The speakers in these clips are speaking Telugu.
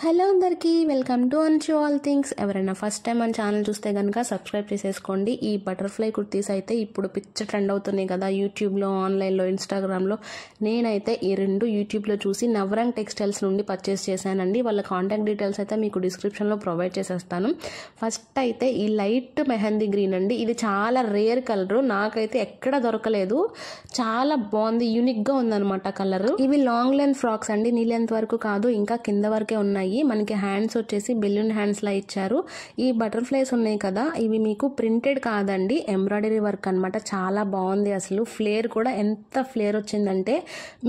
హలో అందరికీ welcome to Anshu all things. ఎవరైనా ఫస్ట్ టైం మన ఛానల్ చూస్తే కనుక సబ్స్క్రైబ్ చేసేసుకోండి. ఈ బటర్ఫ్లై కుర్తీస్ అయితే ఇప్పుడు పిక్చర్ ట్రెండ్ అవుతున్నాయి కదా యూట్యూబ్లో, ఆన్లైన్లో, ఇన్స్టాగ్రామ్లో. నేనైతే ఈ రెండు యూట్యూబ్లో చూసి నవరంగ్ టెక్స్టైల్స్ నుండి పర్చేస్ చేశానండి. వాళ్ళ కాంటాక్ట్ డీటెయిల్స్ అయితే మీకు డిస్క్రిప్షన్లో ప్రొవైడ్ చేసేస్తాను. ఫస్ట్ అయితే ఈ లైట్ మెహందీ గ్రీన్ అండి. ఇది చాలా రేర్ కలరు, నాకైతే ఎక్కడ దొరకలేదు. చాలా బాగుంది, యూనిక్గా ఉందన్నమాట కలరు. ఇవి లాంగ్ లెంత్ ఫ్రాక్స్ అండి, నీ లెంత్ వరకు కాదు, ఇంకా కింద వరకే ఉన్నాయి. మనకి హ్యాండ్స్ వచ్చేసి బెలూన్ హ్యాండ్స్ లా ఇచ్చారు. ఈ బటర్ఫ్లైస్ ఉన్నాయి కదా, ఇవి మీకు ప్రింటెడ్ కాదండి, ఎంబ్రాయిడరీ వర్క్ అనమాట. చాలా బాగుంది అసలు. ఫ్లేర్ కూడా ఎంత ఫ్లేర్ వచ్చిందంటే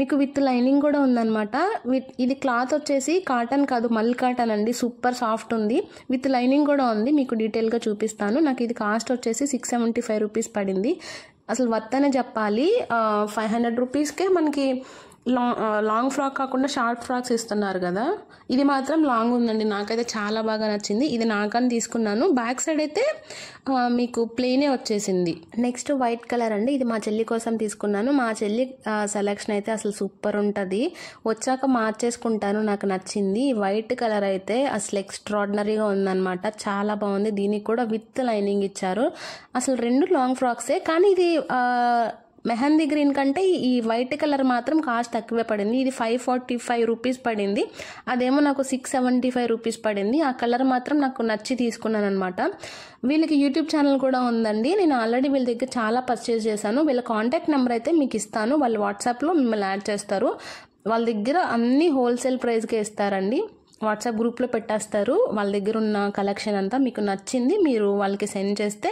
మీకు విత్ లైనింగ్ కూడా ఉందన్నమాట. ఇది క్లాత్ వచ్చేసి కాటన్ కాదు, మల్ కాటన్ అండి. సూపర్ సాఫ్ట్ ఉంది, విత్ లైనింగ్ కూడా ఉంది. మీకు డీటెయిల్గా చూపిస్తాను. నాకు ఇది కాస్ట్ వచ్చేసి 675 రూపీస్ పడింది. అసలు వర్త్ అనే చెప్పాలి. 500 రూపీస్కే మనకి లాంగ్ ఫ్రాక్ కాకుండా షార్ట్ ఫ్రాక్స్ ఇస్తున్నారు కదా. ఇది మాత్రం లాంగ్ ఉందండి, నాకైతే చాలా బాగా నచ్చింది. ఇది నాకని తీసుకున్నాను. బ్యాక్ సైడ్ అయితే మీకు ప్లెయినే వచ్చేసింది. నెక్స్ట్ వైట్ కలర్ అండి. ఇది మా చెల్లి కోసం తీసుకున్నాను. మా చెల్లి సెలెక్షన్ అయితే అసలు సూపర్ ఉంటుంది. వచ్చాక మార్చేసుకుంటాను, నాకు నచ్చింది. వైట్ కలర్ అయితే అసలు ఎక్స్ట్రాడినరీగా ఉందన్నమాట, చాలా బాగుంది. దీనికి కూడా విత్ లైనింగ్ ఇచ్చారు. అసలు రెండు లాంగ్ ఫ్రాక్సే, కానీ ఇది మెహందీ గ్రీన్ కంటే ఈ వైట్ కలర్ మాత్రం కాస్ట్ తక్కువే పడింది. ఇది 545 రూపీస్ పడింది, అదేమో నాకు 675 రూపీస్ పడింది. ఆ కలర్ మాత్రం నాకు నచ్చి తీసుకున్నాను అనమాట. వీళ్ళకి యూట్యూబ్ ఛానల్ కూడా ఉందండి. నేను ఆల్రెడీ వీళ్ళ దగ్గర చాలా పర్చేస్ చేశాను. వీళ్ళ కాంటాక్ట్ నెంబర్ అయితే మీకు ఇస్తాను, వాళ్ళు వాట్సాప్లో మిమ్మల్ని యాడ్ చేస్తారు. వాళ్ళ దగ్గర అన్ని హోల్సేల్ ప్రైస్కే ఇస్తారండి. వాట్సాప్ గ్రూప్లో పెట్టేస్తారు. వాళ్ళ దగ్గర ఉన్న కలెక్షన్ అంతా మీకు నచ్చింది మీరు వాళ్ళకి సెండ్ చేస్తే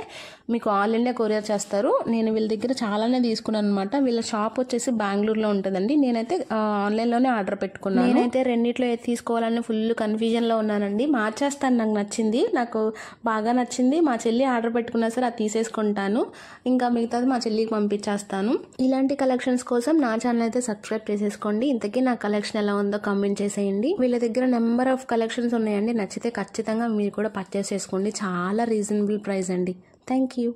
మీకు ఆల్ ఇండియా కొరియర్ చేస్తారు. నేను వీళ్ళ దగ్గర చాలానే తీసుకున్నాను అనమాట. వీళ్ళ షాప్ వచ్చేసి బెంగళూరులో ఉంటుందండి. నేనైతే ఆన్లైన్లోనే ఆర్డర్ పెట్టుకున్నాను. నేనైతే రెండిట్లో ఏది తీసుకోవాలని ఫుల్ కన్ఫ్యూజన్లో ఉన్నానండి. మార్చేస్తాను, నాకు నచ్చింది, నాకు బాగా నచ్చింది. మా చెల్లి ఆర్డర్ పెట్టుకున్నా సరే అది తీసేసుకుంటాను, ఇంకా మిగతాది మా చెల్లికి పంపించేస్తాను. ఇలాంటి కలెక్షన్స్ కోసం నా ఛానల్ అయితే సబ్స్క్రైబ్ చేసేసుకోండి. ఇంతకీ నా కలెక్షన్ ఎలా ఉందో కామెంట్ చేసేయండి. వీళ్ళ దగ్గర నెంబర్ ఆఫ్ కలెక్షన్స్ ఉన్నాయండి. నచ్చితే ఖచ్చితంగా మీరు కూడా పర్చేస్ చేసుకోండి. చాలా రీజనబుల్ ప్రైస్ అండి. Thank you.